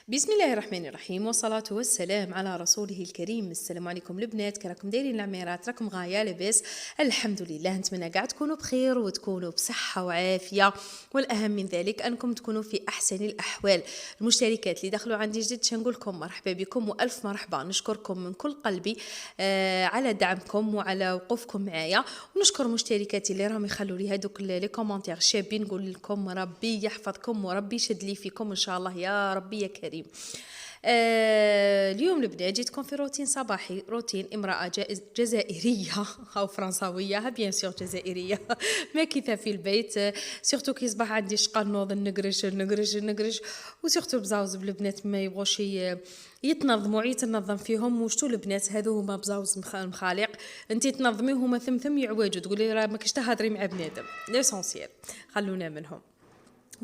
بسم الله الرحمن الرحيم والصلاة والسلام على رسوله الكريم. السلام عليكم البنات، كراكم دايرين العميرات؟ راكم غاية لاباس؟ الحمد لله. نتمنى قاع تكونوا بخير وتكونوا بصحة وعافية، والأهم من ذلك أنكم تكونوا في أحسن الأحوال. المشتركات اللي دخلوا عندي جديد شنقول لكم مرحبا بكم وألف مرحبا. نشكركم من كل قلبي على دعمكم وعلى وقوفكم معايا، ونشكر مشتركاتي اللي راهم يخلوا لي هذوك لي كومونتير شابين. نقول لكم ربي يحفظكم وربي يشد لي فيكم ان شاء الله يا ربي يا كريم. اليوم البنات جيتكم في روتين صباحي، روتين امرأة جزائرية أو فرنساوية، بيان سور جزائرية ماكثة في البيت. سورتو كي يصبح عندي شقة نوض نقرش وسورتو بزاوز بالبنات ما يبغوش يتنظموا يتنظم فيهم. وشتو البنات هذو هما بزاوز مخالق، انتي تنظميهم ثم يعواجوا تقولي راه ماكش تهضري مع بنادم. ليسونسيال خلونا منهم.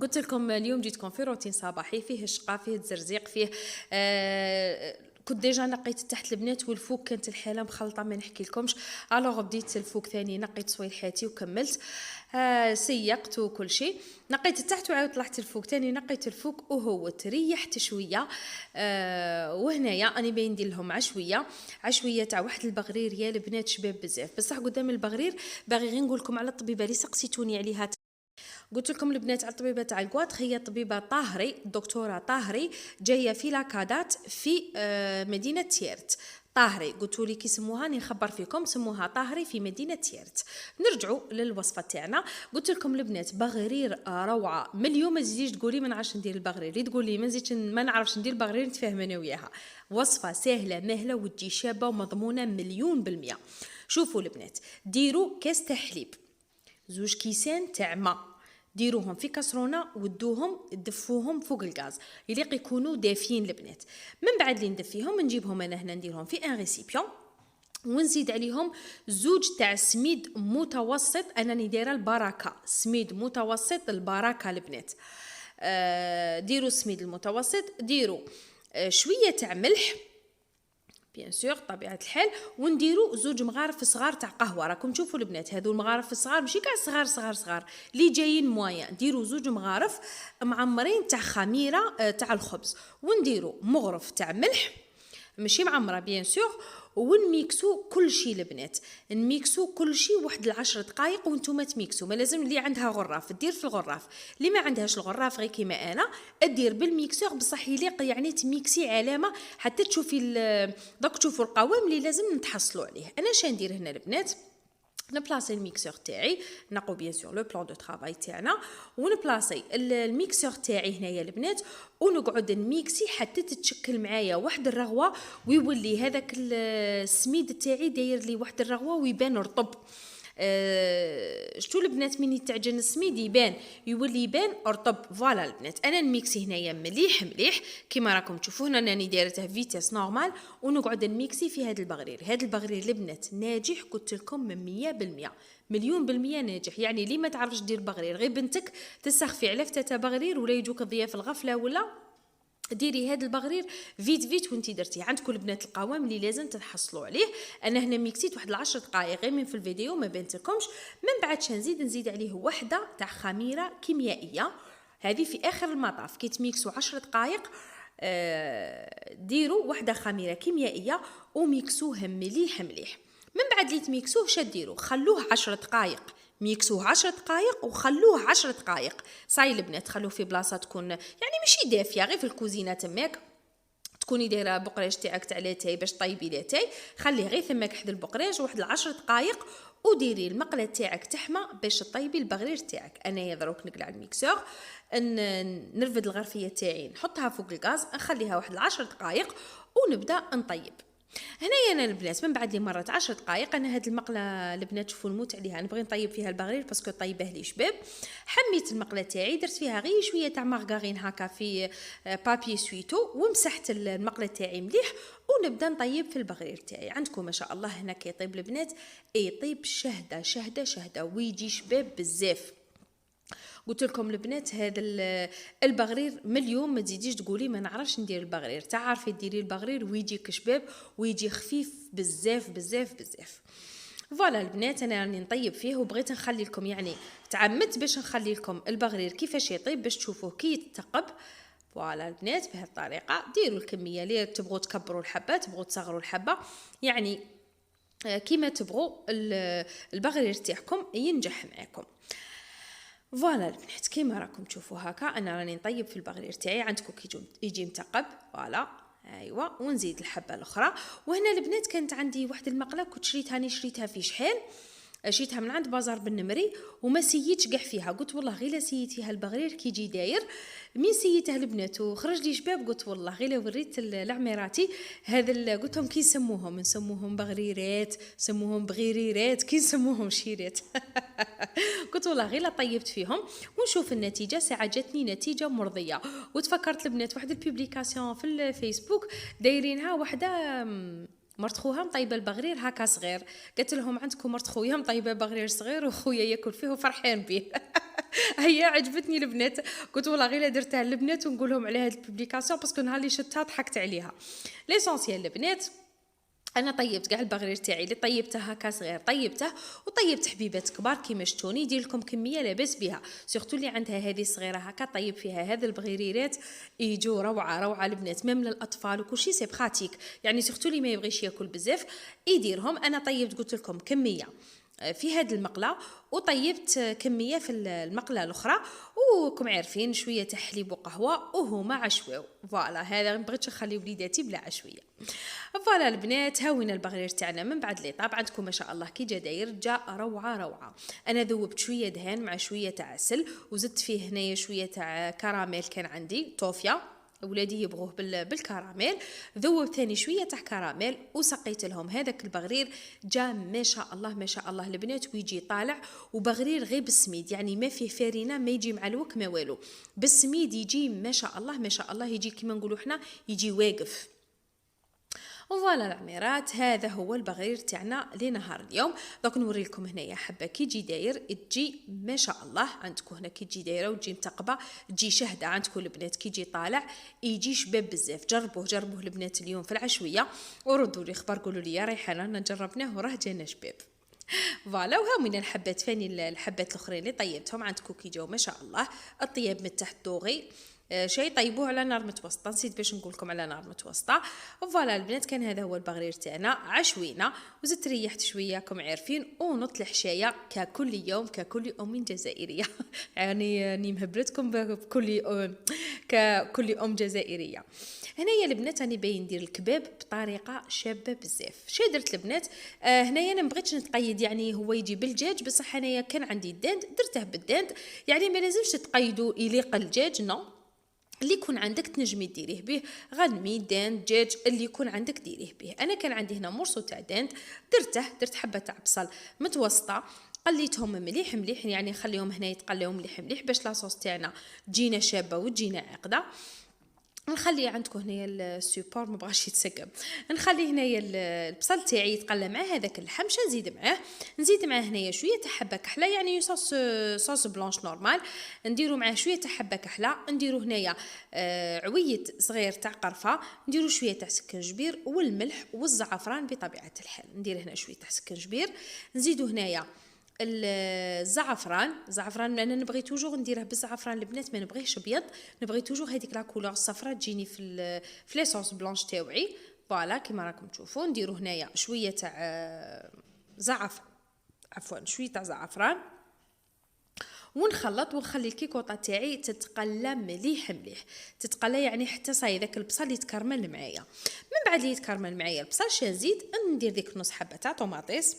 قلت لكم اليوم جيتكم في روتين صباحي فيه الشقه، فيه الزرزيق، فيه كنت ديجا نقيت تحت البنات والفوق كانت الحاله مخلطه ما نحكي لكمش. الوغ بديت الفوق ثاني نقيت صويلحاتي وكملت. سيقت وكل شيء، نقيت تحت وعاود طلعت الفوق ثاني نقيت الفوق وهو تريحت شويه. وهنايا انا باين ندير لهم عشويه تاع واحد البغرير يا البنات شباب بزاف. بصح قدام البغرير باغي غير نقول لكم على الطبيبه اللي سقسيتوني عليها. قلت لكم البنات على الطبيبه تاع الكواط، هي طبيبه طاهري، الدكتوره طاهري جايه في لاكادات في مدينه تيرت. طاهري قلتوا لي كي سموها نخبر فيكم، سموها طاهري في مدينه تيرت. نرجعوا للوصفه تاعنا. قلت لكم البنات بغرير روعه. من اليوم ما تزيديش تقولي ما نعرفش ندير البغرير، اللي تقول لي ما نزيدش ما نعرفش ندير البغرير نتفاهم انا وياها. وصفه سهله ماهله وتجي شابه ومضمونه 100%. شوفوا البنات، ديروا كاس تاع حليب، 2 كيسان تاع ماء، ديروهم في كاسرونه ودوهم دفوهم فوق الغاز يليق يكونوا دافيين البنات. من بعد اللي ندفيهم نجيبهم انا هنا نديرهم في ان ريسيبيون، ونزيد عليهم 2 تاع سميد متوسط. انا دايره البركه سميد متوسط البركه البنات. ديروا السميد المتوسط، ديروا شويه تاع ملح بيان سور طبيعه الحال، ونديروا 2 مغارف صغار تاع قهوه. راكم تشوفوا البنات هذو المغارف الصغار ماشي كاع صغار اللي جايين مويا، ديروا 2 مغارف معمرين تاع خميره تاع الخبز، ونديروا مغرف تاع ملح ماشي معمره بيان سور، ونميكسو كل شيء البنات، نميكسو كل شيء واحد 10 دقائق. وانتم تميكسو، ما لازم اللي عندها غراف دير في الغراف، اللي ما عندهاش الغراف غير كيما انا ادير بالميكسور بصح يليق يعني تميكسي علامه حتى تشوفي دوك تشوفوا القوام اللي لازم نتحصلوا عليه. انا شا ندير هنا البنات، نبلاصي الميكسور تاعي، نقو بيان سور لو بلان دو طرافاي تاعنا، ونبلاصي الميكسور تاعي هنايا البنات، ونقعد نميكسي حتى تتشكل معايا واحد الرغوه، ويولي هذاك السميد تاعي داير لي واحد الرغوه ويبان رطب. شتو البنات مني تعجن السميد يولي يبان رطب. فوالا البنات انا نميكسي هنايا مليح كيما راكم تشوفوا هنا راني دايرته فيتاس نورمال، ونقعد نميكسي في هذا البغرير البنات ناجح. قلت لكم 100% مليون بالمية ناجح. يعني لي ما تعرفش دير بغرير غير بنتك تسخفي على فتاة بغرير ولا يجوك ضياف الغفله ولا ديري هذا البغرير فيت وانتي درتيه. عندكم البنات القوام اللي لازم تتحصلوا عليه. انا هنا ميكسيت واحد 10 دقائق غير من في الفيديو ما بنتكمش. من بعد نزيد عليه وحده تاع خميره كيميائيه، هذه في اخر المطاف كي تميكسوا 10 دقائق. ديروا وحده خميره كيميائيه وميكسوه مليح. من بعد اللي تميكسوه شديروا خلوه 10 دقائق، ميكسوه 10 دقائق وخلوه 10 دقائق. صاي البنات خلوه في بلاصه تكون يعني ماشي دافيه، غير في الكوزينه تماك تكوني دايره بقريش تاعك تاع لاتاي باش طيبي لاتاي، خليه غير ثماك حد البقريش واحد 10 دقائق، وديري المقله تاعك تحمى باش طيبي البغرير تاعك. انا دروك نقلع الميكسور، نرفد الغرفيه تاعي نحطها فوق الغاز نخليها واحد 10 دقائق ونبدا نطيب. هنايا انا البنات من بعد لي مرات 10 دقائق انا هاد المقله البنات تشوفوا الموت عليها، نبغي نطيب فيها البغرير باسكو طيبه لي شباب. حميت المقله تاعي درت فيها غير شويه تاع مارغارين هكا في بابي سويتو، ومسحت المقله تاعي مليح ونبدا نطيب في البغرير تاعي. عندكم ما شاء الله هنا كيطيب البنات يطيب شهده ويجي شباب بزاف. قلت لكم البنات هذا البغرير من اليوم ما تزيديش تقولي ما نعرفش ندير البغرير، تعرفي ديري البغرير ويجيك شباب ويجي خفيف بزاف. فوالا البنات انا راني نطيب فيه وبغيت نخلي لكم يعني تعمدت باش نخلي لكم البغرير كيفاش يطيب باش تشوفوه كي يتثقب. فوالا البنات بهذه الطريقه ديروا الكميه اللي تبغوا تكبروا الحبه تبغوا تصغروا الحبه يعني كيما تبغوا البغرير تاعكم ينجح معكم. فوالا البنات كيما راكم تشوفوا هكا انا راني نطيب في البغرير تاعي، عندكم كي يجي متقب فوالا ايوا ونزيد الحبه الاخرى. وهنا البنات كانت عندي واحد المقله كنت شريتها في شحال، شريتها من عند بازار بالنمري وما سيتش كاع فيها، قلت والله غير لا سيت فيها البغرير كي يجي داير. مين سيته البنات وخرج لي شباب قلت والله غير وريت لعميراتي هذا قلت لهم كي نسموهم بغريرات، سموهم بغيريرات، كي نسموهم شيرات قلت والله غير طيبت فيهم ونشوف النتيجه. ساعه جاتني نتيجه مرضيه. وتفكرت البنات واحد البوبليكاسيون في الفيسبوك دايرينها وحده مرت خوها مطيبه البغرير هكا صغير، قلت لهم عندكم مرت خويا مطيبه بغرير صغير وخويا ياكل فيه وفرحان به هي عجبتني البنات، قلت والله غير درتها للبنات ونقول لهم على هذه البوبليكاسيون باسكو نهار اللي شفتها ضحكت عليها. ليسونسيال البنات انا طيبت كاع البغرير تاعي اللي طيبته هكا صغير طيبته، وطيبت حبيبات كبار كيما شتوني. يدير لكم كميه لاباس بها سورتو اللي عندها هذه صغيره هكا طيب فيها هذا البغريرات يجوا روعه البنات ميم للاطفال وكل شيء سي براتيك يعني سورتو اللي ما يبغيش ياكل بزاف يديرهم. انا طيبت قلت لكم كميه في هذه المقله وطيبت كميه في المقله الاخرى وكم عارفين شويه تاع حليب وقهوه وهما عشواو. فوالا هذا ما بغيتش نخلي وليداتي بلا عشويه. فوالا البنات هاوينا البغرير تاعنا من بعد لي طاب عندكم ما شاء الله كي جا داير جا روعه. انا ذوبت شويه دهان مع شويه تاع عسل وزدت فيه هنايا شويه تاع كراميل كان عندي توفيا ولادي يبغوه بالكراميل. ذوب ثاني شويه تاع كراميل وسقيت لهم هذاك البغرير جا ما شاء الله البنات ويجي طالع وبغرير غير بالسميد يعني ما فيه فارينه ما يجي معلوك ما والو بالسميد يجي ما شاء الله يجي كيما نقولوا احنا يجي واقف. وفوالا العميرات هذا هو البغرير تاعنا لنهار اليوم. دوك نوري لكم هنايا حبه كي يجي داير تجي ما شاء الله عندكم هنا كي تجي دايره وتجي متقبه تجي شهده عندكم البنات كي يجي طالع يجي شباب بزاف. جربوه البنات اليوم في العشويه وردوا لي خبر قولوا لي يا ريحانه انا جربناه وراه جانا شباب. فوالا وهاوين الحبات ثاني الحبات الاخرين اللي طيبتهم عندكم كي جاو ما شاء الله الطياب من تحت دوغي شيء طيبوه على نار متوسطه نسيت باش نقول لكم على نار متوسطه. فوالا البنات كان هذا هو البغرير تاعنا عشوينا وزدت ريحت شويه كم عارفين ونط الحشايه ككل يوم ككل ام جزائريه يعني راني مهبلتكم ككل ام جزائريه. هنايا البنات راني باين ندير الكباب بطريقه شابه بزاف. شي درت البنات هنايا انا مبغيتش نتقيد يعني هو يجي بالدجاج بصح انايا كان عندي الدند درته بالدند يعني ما لازمش تقيدوا يليق الدجاج نو اللي يكون عندك تنجمي ديريه به غنمي دند دجاج اللي يكون عندك ديريه به. انا كان عندي هنا مرصو تاع دند درت حبه تاع بصل متوسطه قليتهم مليح يعني نخليهم هنا يتقليو مليح باش لاصوص تاعنا تجينا شابه وتجينا عقده. نخلي عندكم هنايا السوبور ما بغاش يتسقم نخلي هنايا البصل تاعي يتقلى مع هذاك اللحم نزيد معاه هنايا شويه تاع حبه كحله يعني صوص بلانش نورمال نديرو معاه شويه تاع حبه كحله نديرو هنايا عويد صغير تاع قرفه نديرو شويه تاع سكنجبير والملح والزعفران بطبيعه الحال ندير هنا شويه تاع سكنجبير نزيدو هنايا الزعفران انا نبغي توجور نديره بالزعفران البنات ما نبغيهش ابيض نبغي توجور هذيك لا كولور الصفراء تجيني في لي صوص بلانش تاوعي. فوالا كيما راكم تشوفوا نديرو هنايا شويه تاع شويه تاع زعفران ونخلط ونخلي الكيكوطه تاعي تتقلى مليح تتقلى يعني حتى صاي داك البصل يتكرمل معايا. من بعد اللي يتكرمل معايا البصل نزيد ندير ديك نص حبه تاع طوماطيس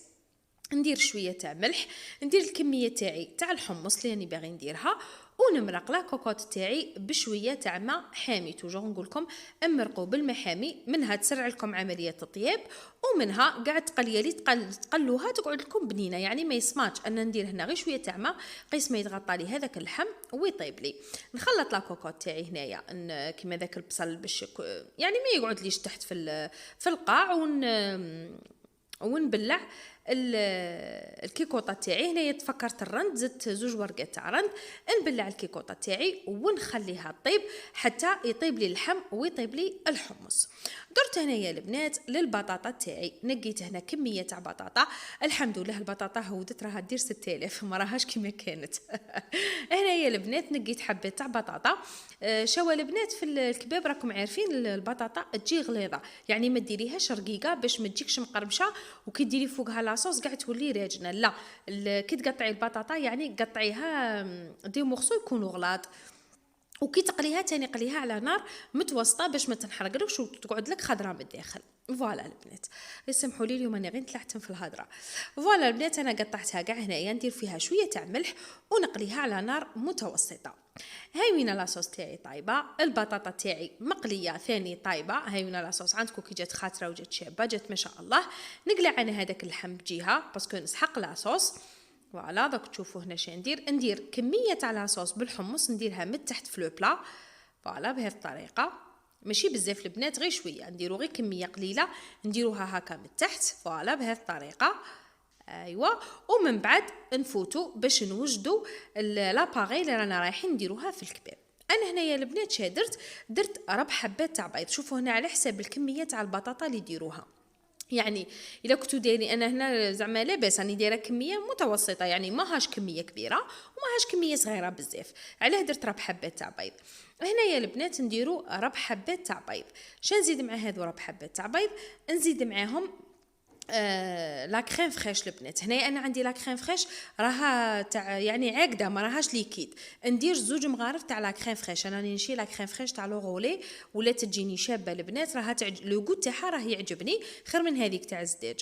ندير شويه تاع ملح ندير الكميه تاعي تاع الحمص اللي راني باغي نديرها ونمرق لا كوكوط تاعي بشويه تاع ماء حامي. توجور نقول لكم امرقوا بالماء حامي منها تسرع لكم عمليه الطياب ومنها قاعد تقليه تقلوها تقعد لكم بنينه يعني ما يسمعش. انا ندير هنا غير شويه تاع ماء قيس ما يتغطى لي هذاك اللحم ويطيب لي. نخلط لا كوكوط تاعي هنايا كيما ذاك البصل باش يعني ما يقعد ليش تحت في القاع ونبلع الكيكوطه تاعي. هنايا تفكرت الرند، زدت 2 ورقات تاع رند، نبلع الكيكوطه تاعي ونخليها طيب حتى يطيب لي اللحم ويطيب لي الحمص. درت هنايا البنات للبطاطا تاعي، نقيت هنا كميه تاع بطاطا، الحمد لله البطاطا هودت راها دير 6000 ما راهاش كيما كانت. هنايا البنات نقيت حبه تاع بطاطا. شوا البنات في الكباب راكم عارفين البطاطا تجي غليظه، يعني ما ديريهاش رقيقه باش ما تجيكش مقرمشه، وكي ديري فوقها لاصوص قاع تولي راجنه. لا، كي تقطعي البطاطا يعني قطعيها دي مورسو يكونوا غلاط، وكي تقليها تاني قليها على نار متوسطه باش ما تنحرقلكش وتقعد لك خضره من الداخل. فوالا البنات، يسمحوا لي اليوم انا غير نتلعثم في الهضره. فوالا البنات، انا قطعتها كاع هنايا، ندير فيها شويه تاع ملح ونقليها على نار متوسطه. هاي وين لاصوص تاعي طايبه، البطاطا تاعي مقليه ثاني طايبه. هاي وين لاصوص عندكم كي جات خاطره وجات شابه، جات ما شاء الله. نقلع انا هذاك اللحم بجهه باسكو نسحق لاصوص. فوالا دوك تشوفوا هنا شنو ندير كميه تاع لاصوص بالحمص نديرها من تحت في لو بلا. فوالا بهذه الطريقه، ماشي بزاف البنات، غير شويه نديرو، غير كميه قليله نديروها هكا من تحت. فوالا بهذه الطريقه. ايوا، ومن بعد نفوتو باش نوجدو لاباغي اللي رانا رايحين نديروها في الكباب. انا هنايا البنات شا درت 4 حبات تاع بيض. شوفوا هنا على حساب الكميه تاع البطاطا اللي ديروها، يعني الا كنتو دايرين، انا هنا زعما لاباس راني دايره كميه متوسطه، يعني ماهاش كميه كبيره وماهاش كميه صغيره بزاف، علاه درت 4 حبات تاع بيض. هنايا البنات نديرو 4 حبات تاع بيض. نزيد مع هذو 4 حبات تاع بيض، نزيد معاهم لا كريم فريش البنات. هنا انا عندي لا كريم فريش راها تاع يعني عاقده، ما راهاش ليكيد. ندير 2 مغارف تاع لا كريم فريش. انا نشي لا كريم فريش تاع لو غولي ولا تجيني شابه البنات، راها لو غوت تاعها راه يعجبني خير من هذيك تاع الزداج.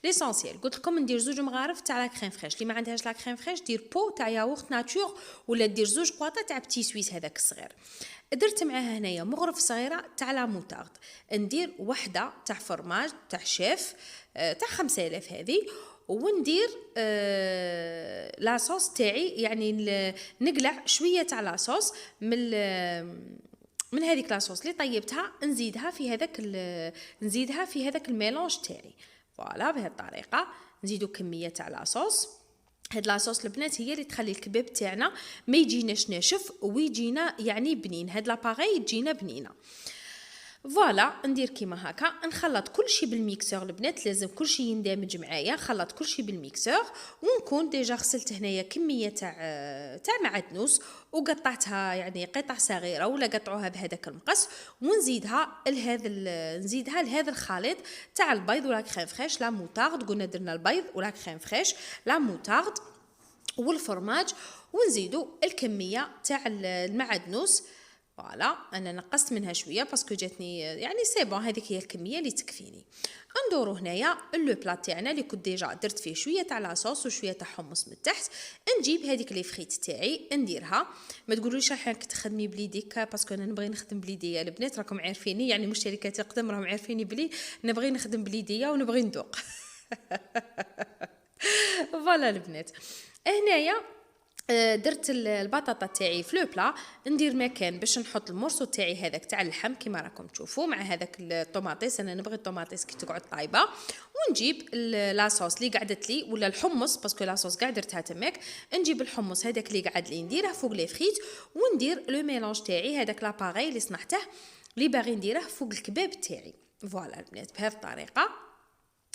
ليسونسيال قلت لكم ندير 2 مغارف تاع لا كريم فريش. اللي ما عندهاش لا كريم فريش دير بو تاع ياغورت ناتور، ولا دير 2 قواطع تاع بتي سويس هذاك الصغير. درت معاها هنايا مغرف صغيره تاع لا موتارد، ندير وحده تاع فرماج تاع شيف تاع 5000 هذه، وندير لاصوص تاعي، يعني نقلع شويه تاع لاصوص من هذيك لاصوص اللي طيبتها، نزيدها في هذاك الميلونج تاعي. فوالا بهذه الطريقه نزيدو كميه تاع لاصوص. هاد لاصوص البنات هي اللي تخلي الكباب تاعنا ما يجيناش ناشف ويجينا يعني بنين، هاد لاباغي تجينا بنينه. فوالا ندير كيما هكا، نخلط كل شيء بالميكسور البنات، لازم كل شيء يندمج معايا. نخلط كل شيء بالميكسور، ونكون ديجا غسلت هنايا كميه تاع معدنوس وقطعتها يعني قطع صغيره، ولا قطعوها بهذاك المقص، ونزيدها لهذا الخليط تاع البيض ولا كريم فريش لا موتارد. قلنا درنا البيض ولا كريم فريش لا موتارد والفرماج، ونزيدو الكميه تاع المعدنوس. فوالا انا نقصت منها شويه باسكو جاتني يعني سي بون، هذيك هي الكميه اللي تكفيني. ندورو هنايا لو بلا تاعنا اللي كنت ديجا درت فيه شويه تاع لاصوص وشويه تاع حمص من تحت. نجيب هذيك لي فريت تاعي نديرها. ما تقولوش راح تخدمي بليديك باسكو انا نبغي نخدم بليديا البنات، راكم عارفيني يعني مشتركات القدم راهم عارفيني بلي نبغي نخدم بليديا ونبغي ندوق. فوالا البنات، هنايا درت البطاطا تاعي في لو بلا. ندير مكان باش نحط المورسو تاعي هذاك تاع اللحم كيما راكم تشوفوا مع هذاك الطوماطيس. انا نبغي الطوماطيس كي تقعد طايبه. ونجيب لاصوص اللي قعدت لي ولا الحمص باسكو لاصوص قاع درتها تماك. نجيب الحمص هذاك اللي قعد لي نديره فوق لي فريت، وندير لو ميلونج تاعي هذاك لاباغي اللي صنعته اللي باغي نديره فوق الكباب تاعي. فوالا البنات بهذه الطريقه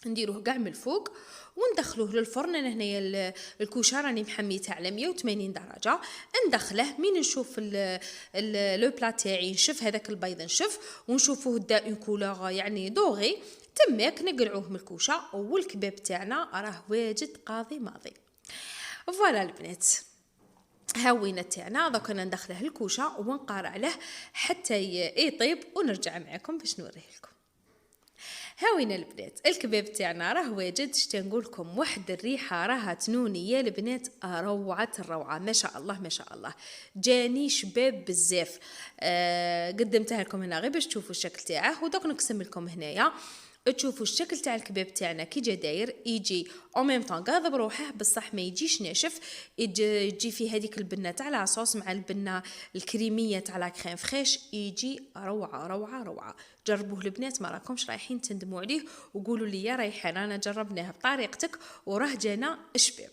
نديروه كاع من الفوق وندخلوه للفرن. انا هنايا الكوشه راني محميتها على 180 درجه. ندخله من نشوف لو بلا تاعي نشف هذاك البيض نشف ونشوفوه دا اون كولور يعني دوغي تماك، نقلعوه من الكوشه والكباب تاعنا راه واجد قاضي ماضي. فوالا البنات هاوينا تاعنا دوك انا ندخله الكوشه ونقارع له حتى يطيب ونرجع معكم باش نوريه لكم. هاوينا البنات الكباب تاعنا راه واجد. شتا نقول لكم واحد الريحه راها تنونيه البنات، روعه الروعه ما شاء الله ما شاء الله، جاني شباب بزاف. قدمتها لكم هنا غير باش تشوفوا الشكل تاعه. ودوك نقسم لكم هنايا تشوفوا الشكل تاع الكباب تاعنا كي جا داير، يجي او ميم طون قاضب روحه بصح ما يجيش ناشف، يجي فيه هذيك البنه تاع لاصوص مع البنه الكريميه تاع لا كريم فريش، يجي روعه روعه روعه. جربوه البنات ما راكمش رايحين تندموا عليه، وقولوا لي يا ريحان انا جربناه بطريقتك وراه جانا شباب.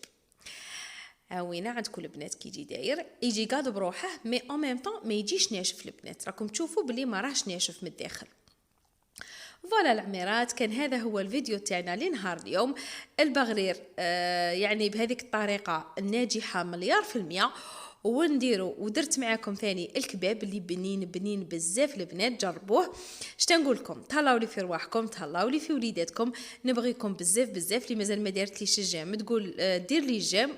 وين عندكم البنات كي يجي داير، يجي قاضب بروحه مي او ميم طون ما يجيش ناشف البنات، راكم تشوفوا بلي ما راهش ناشف من الداخل. فوالا العميرات، كان هذا هو الفيديو تاعنا لنهار اليوم. البغرير يعني بهذيك الطريقة الناجحة 100%، ونديرو ودرت معاكم ثاني الكباب اللي بنين بزاف البنات، جربوه. نقول لكم تهلاو لي في رواحكم، تهلاو لي في وليداتكم، نبغيكم بزاف بزاف. اللي مازال ما دارتليش الجيم تقول دير لي جيم،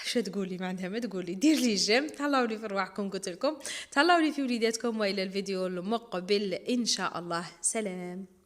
شو تقولي ما عندها ما تقولي دير لي جيم. تهلاو لي في رواحكم قلت لكم، تهلاو لي في وليداتكم، والى الفيديو المقبل ان شاء الله. سلام.